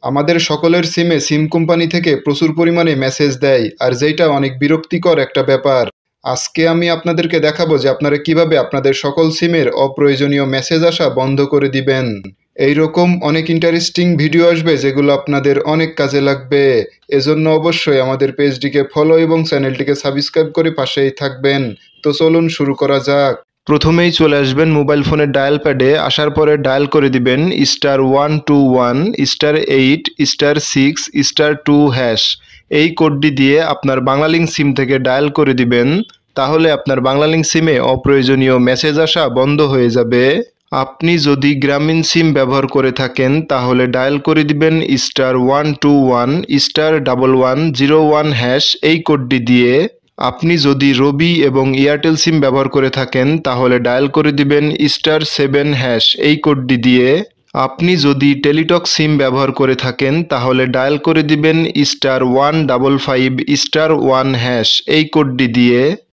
আমাদের সকলের সিমে সিম কোম্পানি থেকে প্রচুর পরিমাণে মেসেজ দেয়, আর যেটা অনেক বিরক্তিকর একটা ব্যাপার। আজকে আমি আপনাদেরকে দেখাবো যে আপনারা কিভাবে আপনাদের সকল সিমের অপ্রয়োজনীয় মেসেজ আসা বন্ধ করে দিবেন। এইরকম অনেক ইন্টারেস্টিং ভিডিও আসবে যেগুলো আপনাদের অনেক কাজে লাগবে। এজন্য অবশ্যই আমাদের পেজটিকে ফলো এবং চ্যানেলটিকে সাবস্ক্রাইব করে পাশেই থাকবেন। তো চলুন শুরু করা যাক। প্রথমেই চলে আসবেন মোবাইল ফোনের ডায়াল প্যাডে, আসার পরে ডায়াল করে দিবেন *121*8*6*2#। এই কোডটি দিয়ে আপনার বাংলালিংক সিম থেকে ডায়াল করে দিবেন, তাহলে আপনার বাংলালিংক সিমে অপ্রয়োজনীয় মেসেজ আসা বন্ধ হয়ে যাবে। আপনি যদি গ্রামীণ সিম ব্যবহার করে থাকেন তাহলে ডায়াল করে দিবেন *121*1101#। এই কোডটি দিয়ে। আপনি যদি রবি এবং এয়ারটেল সিম ব্যবহার করে থাকেন তাহলে ডায়াল করে দিবেন *7#। এই কোডটি দিয়ে। আপনি যদি টেলিটক সিম ব্যবহার করে থাকেন তাহলে ডায়াল করে দিবেন *155*1#। এই কোডটি দিয়ে।